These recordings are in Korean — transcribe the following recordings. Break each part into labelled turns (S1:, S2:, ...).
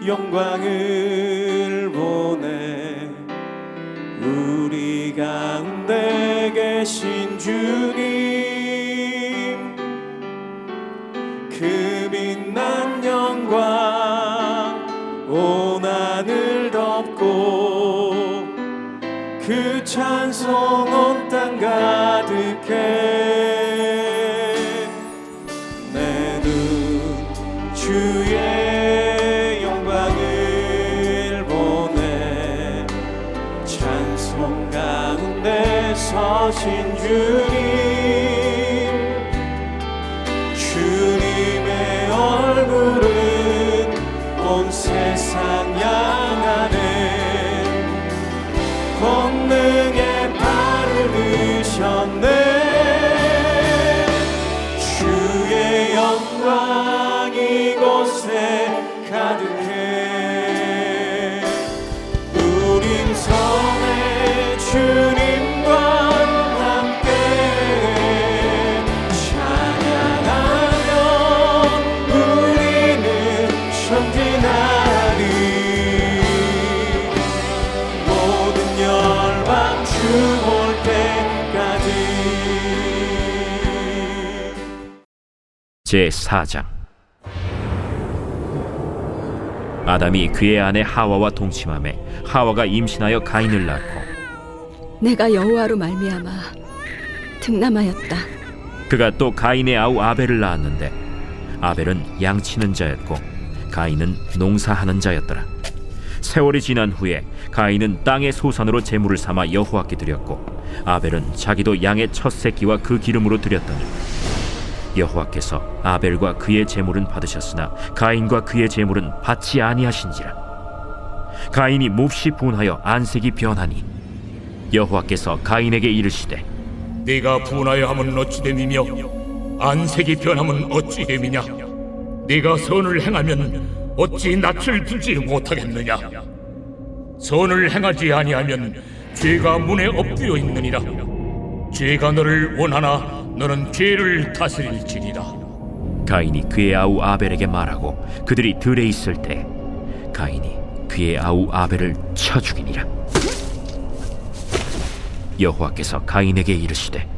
S1: 영광을 보내 우리 가운데 계신 주님, 그 빛난 영광 온 하늘 덮고 그 찬송 온 땅 가득해. 내 눈 주의 영광을 보내 찬송 가운데 서신 주님, 주님의 얼굴은 온 세상 향하네. 권능의 발을 드셨네. 주의 영광 이곳에 가득해. 우린 선의 주님과 함께 찬양하며 우리는 전진하리. 모든 열방 주 볼 때까지.
S2: 제4장. 아담이 그의 아내 하와와 동침하매 하와가 임신하여 가인을 낳고
S3: 내가 여호와로 말미암아 득남하였다.
S2: 그가 또 가인의 아우 아벨을 낳았는데 아벨은 양치는 자였고 가인은 농사하는 자였더라. 세월이 지난 후에 가인은 땅의 소산으로 제물을 삼아 여호와께 드렸고 아벨은 자기도 양의 첫 새끼와 그 기름으로 드렸더니 여호와께서 아벨과 그의 제물은 받으셨으나 가인과 그의 제물은 받지 아니하신지라. 가인이 몹시 분하여 안색이 변하니 여호와께서 가인에게 이르시되
S4: 네가 분하여 함은 어찌 됨이며 안색이 변함은 어찌 됨이냐. 네가 선을 행하면 어찌 낯을 들지 못하겠느냐. 선을 행하지 아니하면 죄가 문에 엎드려 있느니라. 죄가 너를 원하나 너는 죄를 다스릴지니라.
S2: 가인이 그의 아우 아벨에게 말하고 그들이 들에 있을 때 가인이 그의 아우 아벨을 쳐 죽이니라. 여호와께서 가인에게 이르시되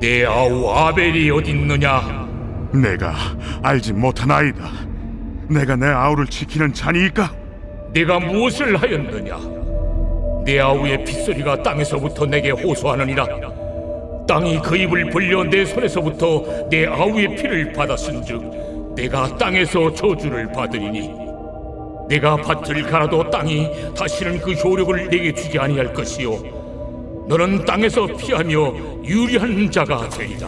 S4: 내 아우 아벨이 어딨느냐.
S5: 내가 알지 못하나이다. 내가 내 아우를 지키는 자니이까?
S4: 네가 무엇을 하였느냐. 내 아우의 핏소리가 땅에서부터 내게 호소하느니라. 땅이 그 입을 벌려 내 손에서부터 내 아우의 피를 받았은즉 내가 땅에서 저주를 받으리니 내가 밭을 갈아도 땅이 다시는 그 효력을 내게 주지 아니할 것이요 너는 땅에서 피하며 유리한 자가 되리라.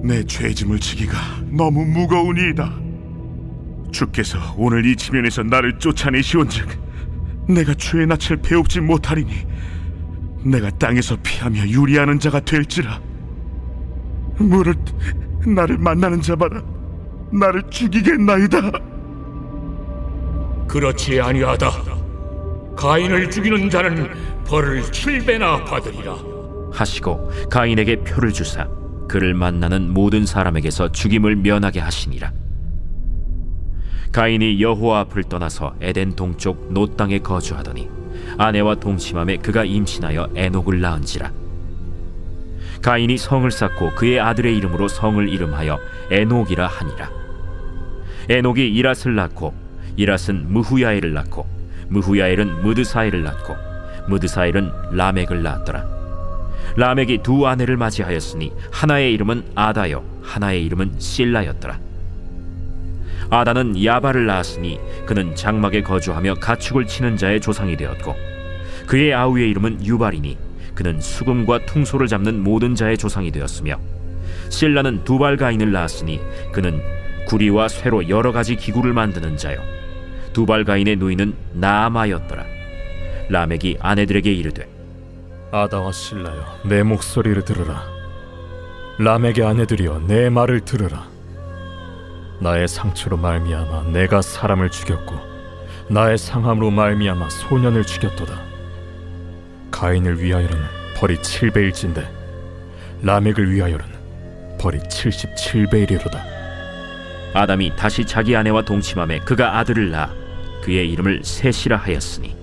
S5: 내 죄짐을 지기가 너무 무거우니이다. 주께서 오늘 이 지면에서 나를 쫓아내시온즉 내가 주의 낯을 배웁지 못하리니 내가 땅에서 피하며 유리하는 자가 될지라. 무릇 나를 만나는 자마다 나를 죽이겠나이다.
S4: 그렇지 아니하다. 가인을 죽이는 자는 벌을 7배나 받으리라.
S2: 하시고 가인에게 표를 주사 그를 만나는 모든 사람에게서 죽임을 면하게 하시니라. 가인이 여호와 앞을 떠나서 에덴 동쪽 노 땅에 거주하더니 아내와 동침함에 그가 임신하여 에녹을 낳은지라. 가인이 성을 쌓고 그의 아들의 이름으로 성을 이름하여 에녹이라 하니라. 에녹이 이랏을 낳고 이랏은 무후야엘을 낳고 무후야엘은 무드사엘을 낳고 무드사엘은 라멕을 낳았더라. 라멕이 두 아내를 맞이하였으니 하나의 이름은 아다요 하나의 이름은 실라였더라. 아다는 야발을 낳았으니 그는 장막에 거주하며 가축을 치는 자의 조상이 되었고 그의 아우의 이름은 유발이니 그는 수금과 퉁소를 잡는 모든 자의 조상이 되었으며 실라는 두발가인을 낳았으니 그는 구리와 쇠로 여러 가지 기구를 만드는 자요 두발가인의 누이는 나아마였더라. 라멕이 아내들에게 이르되
S6: 아다와 실라여 내 목소리를 들으라. 라멕의 아내들이여 내 말을 들으라. 나의 상처로 말미암아 내가 사람을 죽였고 나의 상함으로 말미암아 소년을 죽였도다. 가인을 위하여는 벌이 7배일진데 라멕을 위하여는 벌이 77배이리로다.
S2: 아담이 다시 자기 아내와 동침함에 그가 아들을 낳아 그의 이름을 셋이라 하였으니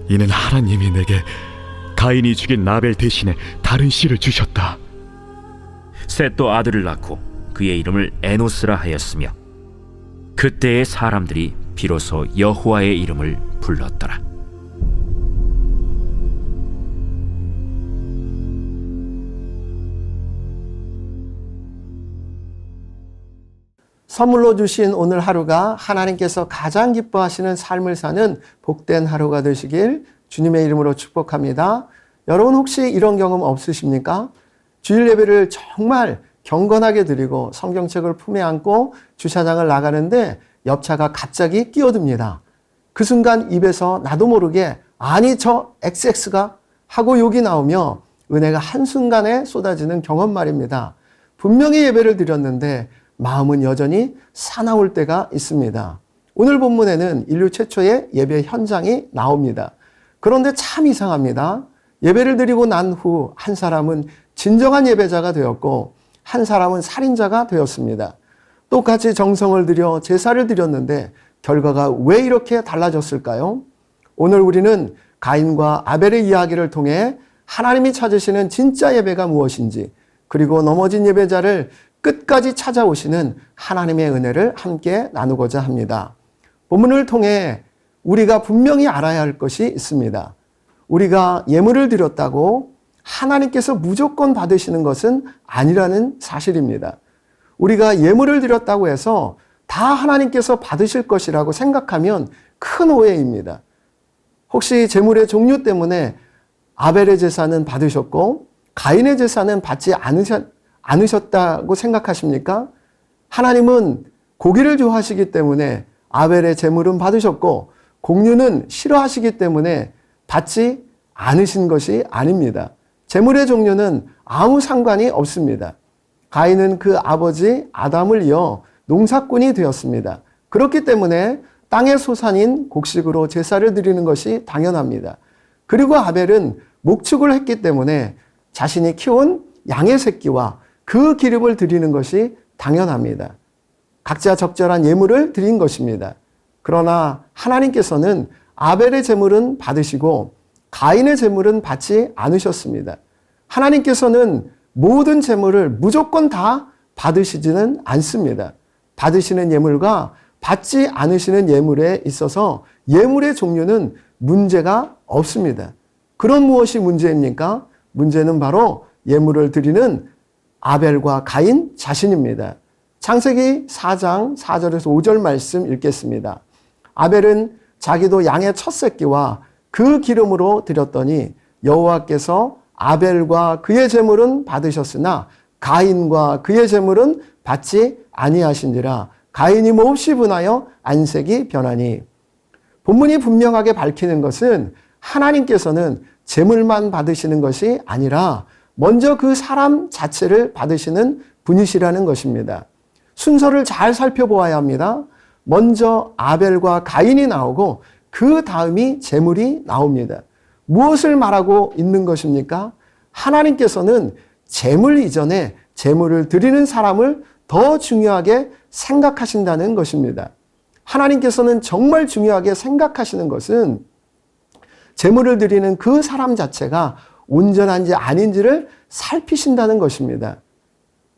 S7: 이는 하나님이 내게 가인이 죽인 라벨 대신에 다른 씨를 주셨다.
S2: 셋도 아들을 낳고 그의 이름을 에노스라 하였으며 그때의 사람들이 비로소 여호와의 이름을 불렀더라.
S8: 선물로 주신 오늘 하루가 하나님께서 가장 기뻐하시는 삶을 사는 복된 하루가 되시길 주님의 이름으로 축복합니다. 여러분 혹시 이런 경험 없으십니까? 주일 예배를 정말 경건하게 드리고 성경책을 품에 안고 주차장을 나가는데 옆차가 갑자기 끼어듭니다. 그 순간 입에서 나도 모르게 아니 저 XX가 하고 욕이 나오며 은혜가 한순간에 쏟아지는 경험 말입니다. 분명히 예배를 드렸는데 마음은 여전히 사나울 때가 있습니다. 오늘 본문에는 인류 최초의 예배 현장이 나옵니다. 그런데 참 이상합니다. 예배를 드리고 난 후 한 사람은 진정한 예배자가 되었고 한 사람은 살인자가 되었습니다. 똑같이 정성을 들여 제사를 드렸는데 결과가 왜 이렇게 달라졌을까요? 오늘 우리는 가인과 아벨의 이야기를 통해 하나님이 찾으시는 진짜 예배가 무엇인지, 그리고 넘어진 예배자를 끝까지 찾아오시는 하나님의 은혜를 함께 나누고자 합니다. 본문을 통해 우리가 분명히 알아야 할 것이 있습니다. 우리가 예물을 드렸다고 하나님께서 무조건 받으시는 것은 아니라는 사실입니다. 우리가 예물을 드렸다고 해서 다 하나님께서 받으실 것이라고 생각하면 큰 오해입니다. 혹시 제물의 종류 때문에 아벨의 제사는 받으셨고 가인의 제사는 받지 않으셨다고 생각하십니까? 하나님은 고기를 좋아하시기 때문에 아벨의 제물은 받으셨고 공유는 싫어하시기 때문에 받지 않으신 것이 아닙니다. 제물의 종류는 아무 상관이 없습니다. 가인은 그 아버지 아담을 이어 농사꾼이 되었습니다. 그렇기 때문에 땅의 소산인 곡식으로 제사를 드리는 것이 당연합니다. 그리고 아벨은 목축을 했기 때문에 자신이 키운 양의 새끼와 그 기름을 드리는 것이 당연합니다. 각자 적절한 예물을 드린 것입니다. 그러나 하나님께서는 아벨의 제물은 받으시고 가인의 제물은 받지 않으셨습니다. 하나님께서는 모든 제물을 무조건 다 받으시지는 않습니다. 받으시는 예물과 받지 않으시는 예물에 있어서 예물의 종류는 문제가 없습니다. 그럼 무엇이 문제입니까? 문제는 바로 예물을 드리는 아벨과 가인 자신입니다. 창세기 4장 4절에서 5절 말씀 읽겠습니다. 아벨은 자기도 양의 첫 새끼와 그 기름으로 드렸더니 여호와께서 아벨과 그의 제물은 받으셨으나 가인과 그의 제물은 받지 아니하신지라. 가인이 몹시 분하여 안색이 변하니. 본문이 분명하게 밝히는 것은 하나님께서는 제물만 받으시는 것이 아니라 먼저 그 사람 자체를 받으시는 분이시라는 것입니다. 순서를 잘 살펴보아야 합니다. 먼저 아벨과 가인이 나오고 그 다음이 제물이 나옵니다. 무엇을 말하고 있는 것입니까? 하나님께서는 제물 이전에 제물을 드리는 사람을 더 중요하게 생각하신다는 것입니다. 하나님께서는 정말 중요하게 생각하시는 것은 제물을 드리는 그 사람 자체가 온전한지 아닌지를 살피신다는 것입니다.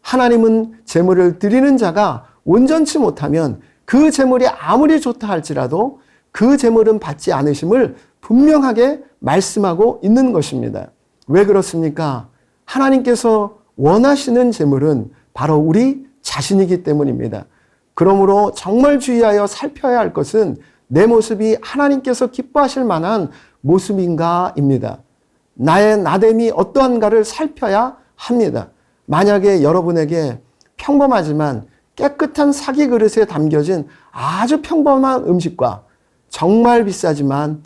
S8: 하나님은 제물을 드리는 자가 온전치 못하면 그 제물이 아무리 좋다 할지라도 그 제물은 받지 않으심을 분명하게 말씀하고 있는 것입니다. 왜 그렇습니까? 하나님께서 원하시는 제물은 바로 우리 자신이기 때문입니다. 그러므로 정말 주의하여 살펴야 할 것은 내 모습이 하나님께서 기뻐하실 만한 모습인가입니다. 나의 나됨이 어떠한가를 살펴야 합니다. 만약에 여러분에게 평범하지만 깨끗한 사기 그릇에 담겨진 아주 평범한 음식과 정말 비싸지만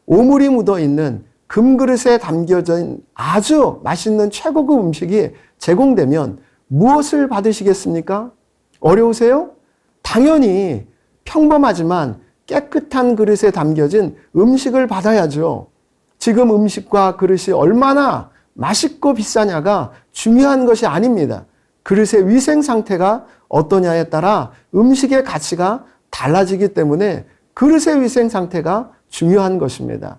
S8: 오물이 묻어있는 금그릇에 담겨진 아주 맛있는 최고급 음식이 제공되면 무엇을 받으시겠습니까? 어려우세요? 당연히 평범하지만 깨끗한 그릇에 담겨진 음식을 받아야죠. 지금 음식과 그릇이 얼마나 맛있고 비싸냐가 중요한 것이 아닙니다. 그릇의 위생 상태가 어떠냐에 따라 음식의 가치가 달라지기 때문에 그릇의 위생 상태가 중요한 것입니다.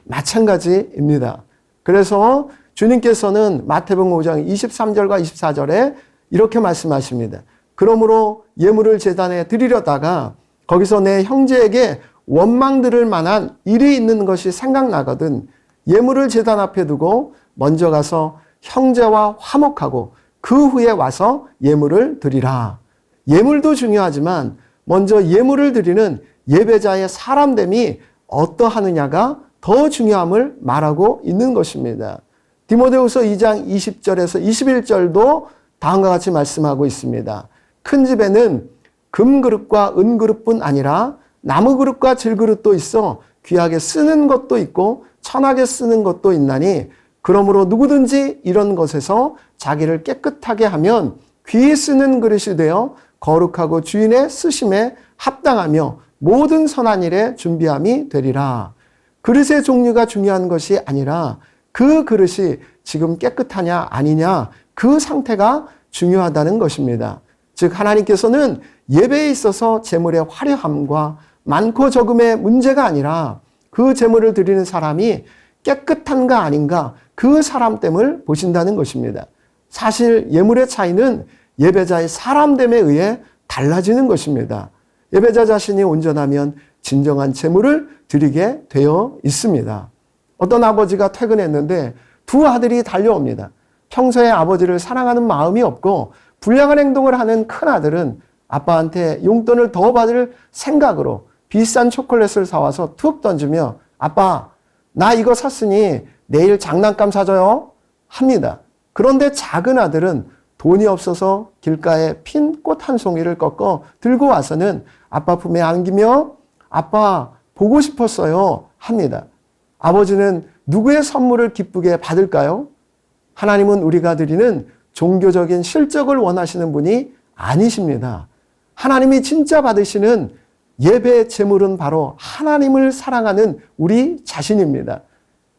S8: 마찬가지입니다. 그래서 주님께서는 마태복음 5장 23절과 24절에 이렇게 말씀하십니다. 그러므로 예물을 제단에 드리려다가 거기서 내 형제에게 원망 들을 만한 일이 있는 것이 생각나거든 예물을 제단 앞에 두고 먼저 가서 형제와 화목하고 그 후에 와서 예물을 드리라. 예물도 중요하지만 먼저 예물을 드리는 예배자의 사람됨이 어떠하느냐가 더 중요함을 말하고 있는 것입니다. 디모데후서 2장 20절에서 21절도 다음과 같이 말씀하고 있습니다. 큰 집에는 금그릇과 은그릇뿐 아니라 나무그릇과 질그릇도 있어 귀하게 쓰는 것도 있고 천하게 쓰는 것도 있나니 그러므로 누구든지 이런 것에서 자기를 깨끗하게 하면 귀히 쓰는 그릇이 되어 거룩하고 주인의 쓰심에 합당하며 모든 선한 일에 준비함이 되리라. 그릇의 종류가 중요한 것이 아니라 그 그릇이 지금 깨끗하냐 아니냐 그 상태가 중요하다는 것입니다. 즉 하나님께서는 예배에 있어서 제물의 화려함과 많고 적음의 문제가 아니라 그 제물을 드리는 사람이 깨끗한가 아닌가 그 사람됨을 보신다는 것입니다. 사실 예물의 차이는 예배자의 사람됨에 의해 달라지는 것입니다. 예배자 자신이 온전하면 진정한 제물을 드리게 되어 있습니다. 어떤 아버지가 퇴근했는데 두 아들이 달려옵니다. 평소에 아버지를 사랑하는 마음이 없고 불량한 행동을 하는 큰 아들은 아빠한테 용돈을 더 받을 생각으로 비싼 초콜릿을 사와서 툭 던지며 아빠 나 이거 샀으니 내일 장난감 사줘요 합니다. 그런데 작은 아들은 돈이 없어서 길가에 핀 꽃 한 송이를 꺾어 들고 와서는 아빠 품에 안기며 아빠 보고 싶었어요 합니다. 아버지는 누구의 선물을 기쁘게 받을까요? 하나님은 우리가 드리는 종교적인 실적을 원하시는 분이 아니십니다. 하나님이 진짜 받으시는 예배의 제물은 바로 하나님을 사랑하는 우리 자신입니다.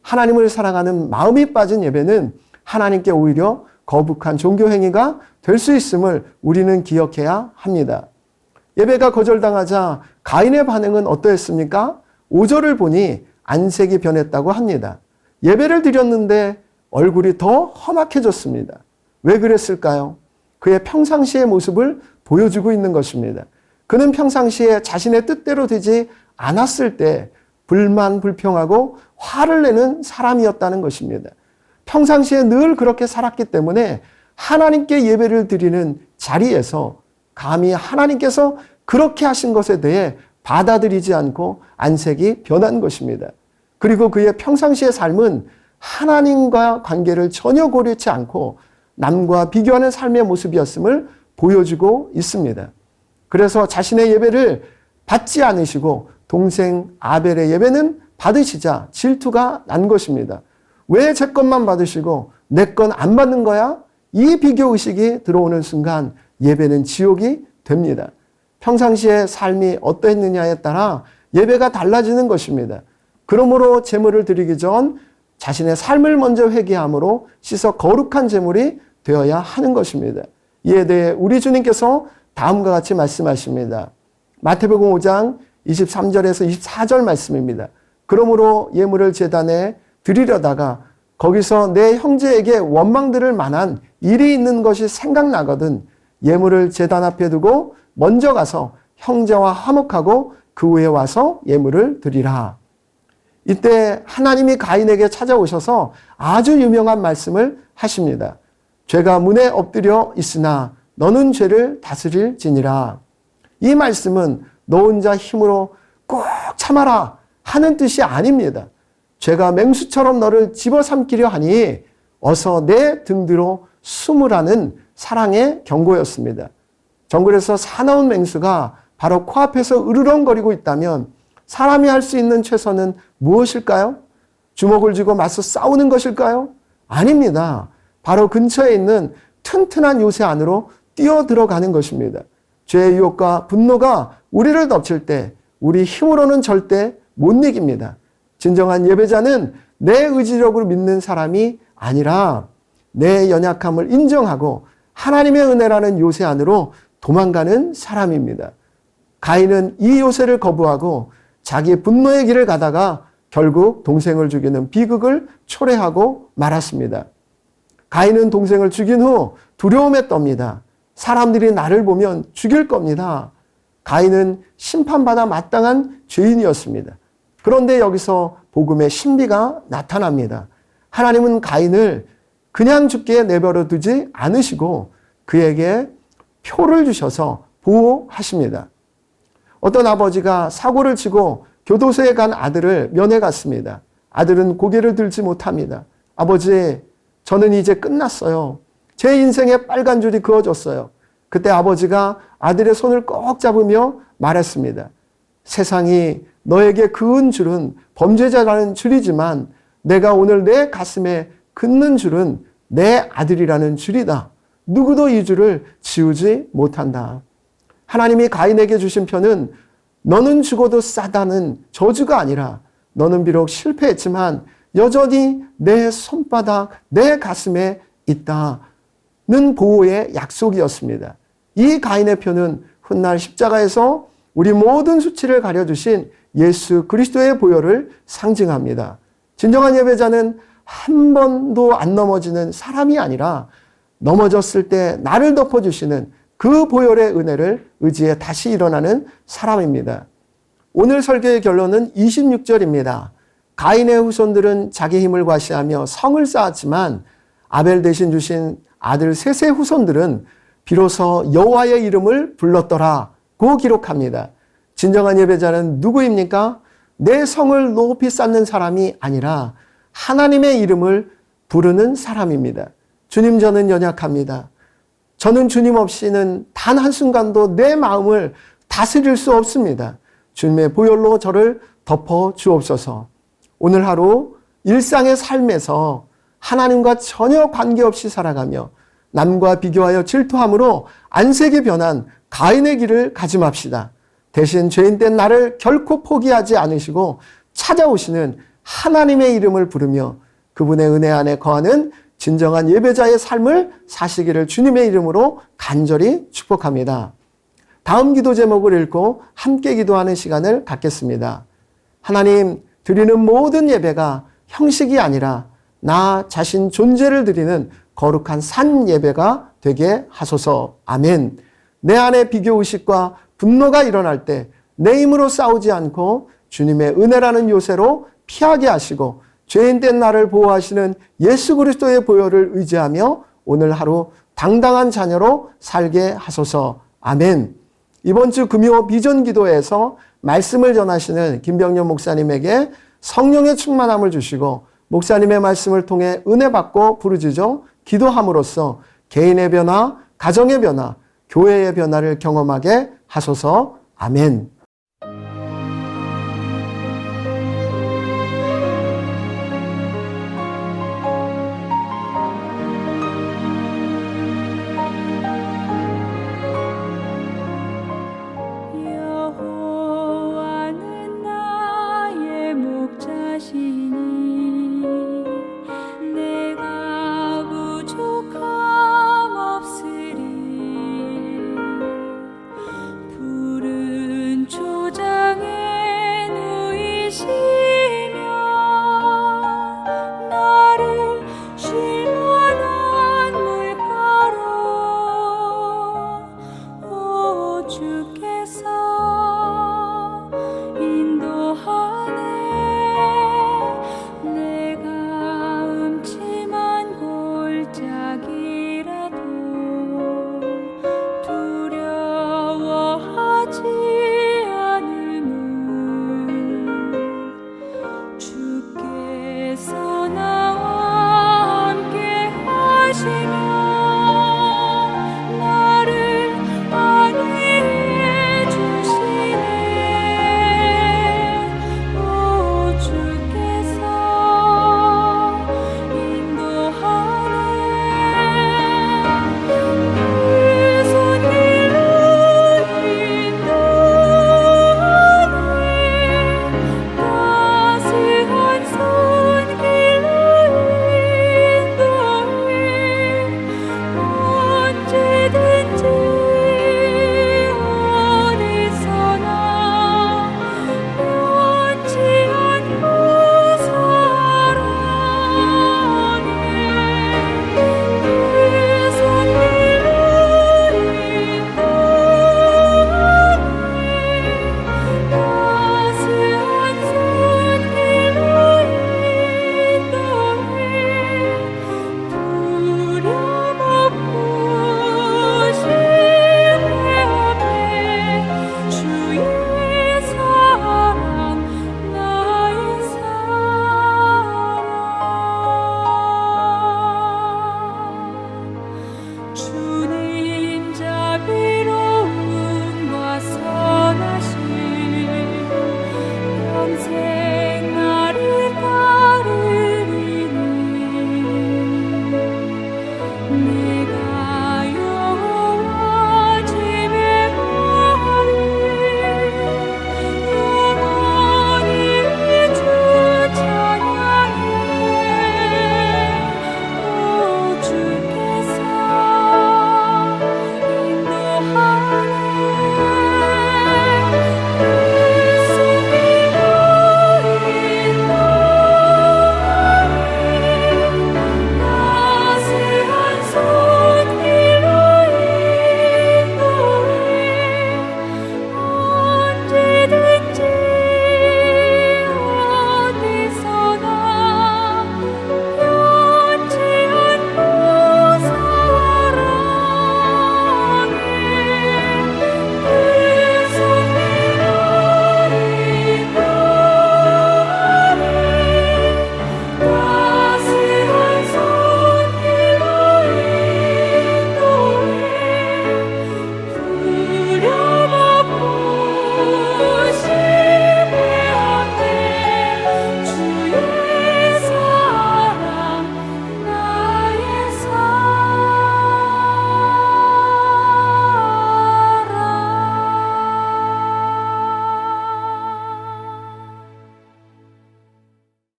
S8: 하나님을 사랑하는 마음이 빠진 예배는 하나님께 오히려 거북한 종교 행위가 될 수 있음을 우리는 기억해야 합니다. 예배가 거절당하자 가인의 반응은 어떠했습니까? 5절을 보니 안색이 변했다고 합니다. 예배를 드렸는데 얼굴이 더 험악해졌습니다. 왜 그랬을까요? 그의 평상시의 모습을 보여주고 있는 것입니다. 그는 평상시에 자신의 뜻대로 되지 않았을 때 불만 불평하고 화를 내는 사람이었다는 것입니다. 평상시에 늘 그렇게 살았기 때문에 하나님께 예배를 드리는 자리에서 감히 하나님께서 그렇게 하신 것에 대해 받아들이지 않고 안색이 변한 것입니다. 그리고 그의 평상시의 삶은 하나님과 관계를 전혀 고려치 않고 남과 비교하는 삶의 모습이었음을 보여주고 있습니다. 그래서 자신의 예배를 받지 않으시고 동생 아벨의 예배는 받으시자 질투가 난 것입니다. 왜 제 것만 받으시고 내 건 안 받는 거야? 이 비교의식이 들어오는 순간 예배는 지옥이 됩니다. 평상시의 삶이 어떠했느냐에 따라 예배가 달라지는 것입니다. 그러므로 제물을 드리기 전 자신의 삶을 먼저 회개함으로 씻어 거룩한 제물이 되어야 하는 것입니다. 이에 대해 우리 주님께서 다음과 같이 말씀하십니다. 마태복음 5장 23절에서 24절 말씀입니다. 그러므로 예물을 제단에 드리려다가 거기서 내 형제에게 원망 들을 만한 일이 있는 것이 생각나거든 예물을 제단 앞에 두고 먼저 가서 형제와 화목하고 그 후에 와서 예물을 드리라. 이때 하나님이 가인에게 찾아오셔서 아주 유명한 말씀을 하십니다. 죄가 문에 엎드려 있으나 너는 죄를 다스릴지니라. 이 말씀은 너 혼자 힘으로 꼭 참아라 하는 뜻이 아닙니다. 죄가 맹수처럼 너를 집어삼키려 하니 어서 내 등 뒤로 숨으라는 사랑의 경고였습니다. 정글에서 사나운 맹수가 바로 코앞에서 으르렁거리고 있다면 사람이 할 수 있는 최선은 무엇일까요? 주먹을 쥐고 맞서 싸우는 것일까요? 아닙니다. 바로 근처에 있는 튼튼한 요새 안으로 뛰어들어가는 것입니다. 죄의 유혹과 분노가 우리를 덮칠 때 우리 힘으로는 절대 못 이깁니다. 진정한 예배자는 내 의지력으로 믿는 사람이 아니라 내 연약함을 인정하고 하나님의 은혜라는 요새 안으로 도망가는 사람입니다. 가인은 이 요새를 거부하고 자기 분노의 길을 가다가 결국 동생을 죽이는 비극을 초래하고 말았습니다. 가인은 동생을 죽인 후 두려움에 떱니다. 사람들이 나를 보면 죽일 겁니다. 가인은 심판받아 마땅한 죄인이었습니다. 그런데 여기서 복음의 신비가 나타납니다. 하나님은 가인을 그냥 죽게 내버려 두지 않으시고 그에게 표를 주셔서 보호하십니다. 어떤 아버지가 사고를 치고 교도소에 간 아들을 면회 갔습니다. 아들은 고개를 들지 못합니다. 아버지, 저는 이제 끝났어요. 제 인생에 빨간 줄이 그어졌어요. 그때 아버지가 아들의 손을 꼭 잡으며 말했습니다. 세상이 너에게 그은 줄은 범죄자라는 줄이지만 내가 오늘 내 가슴에 긋는 줄은 내 아들이라는 줄이다. 누구도 이 줄을 지우지 못한다. 하나님이 가인에게 주신 표는 너는 죽어도 싸다는 저주가 아니라 너는 비록 실패했지만 여전히 내 손바닥, 내 가슴에 있다는 보호의 약속이었습니다. 이 가인의 표는 훗날 십자가에서 우리 모든 수치를 가려주신 예수 그리스도의 보혈을 상징합니다. 진정한 예배자는 한 번도 안 넘어지는 사람이 아니라 넘어졌을 때 나를 덮어주시는 그 보혈의 은혜를 의지해 다시 일어나는 사람입니다. 오늘 설교의 결론은 26절입니다. 가인의 후손들은 자기 힘을 과시하며 성을 쌓았지만 아벨 대신 주신 아들 셋의 후손들은 비로소 여호와의 이름을 불렀더라고 기록합니다. 진정한 예배자는 누구입니까? 내 성을 높이 쌓는 사람이 아니라 하나님의 이름을 부르는 사람입니다. 주님, 저는 연약합니다. 저는 주님 없이는 단 한순간도 내 마음을 다스릴 수 없습니다. 주님의 보혈로 저를 덮어 주옵소서. 오늘 하루 일상의 삶에서 하나님과 전혀 관계없이 살아가며 남과 비교하여 질투함으로 안색이 변한 가인의 길을 가지 맙시다. 대신 죄인된 나를 결코 포기하지 않으시고 찾아오시는 하나님의 이름을 부르며 그분의 은혜 안에 거하는 진정한 예배자의 삶을 사시기를 주님의 이름으로 간절히 축복합니다. 다음 기도 제목을 읽고 함께 기도하는 시간을 갖겠습니다. 하나님, 드리는 모든 예배가 형식이 아니라 나 자신 존재를 드리는 거룩한 산 예배가 되게 하소서. 아멘. 내 안에 비교의식과 분노가 일어날 때 내 힘으로 싸우지 않고 주님의 은혜라는 요새로 피하게 하시고 죄인된 나를 보호하시는 예수 그리스도의 보혈을 의지하며 오늘 하루 당당한 자녀로 살게 하소서. 아멘. 이번 주 금요 비전 기도에서 말씀을 전하시는 김병년 목사님에게 성령의 충만함을 주시고 목사님의 말씀을 통해 은혜 받고 부르짖어 기도함으로써 개인의 변화, 가정의 변화, 교회의 변화를 경험하게 하소서. 아멘.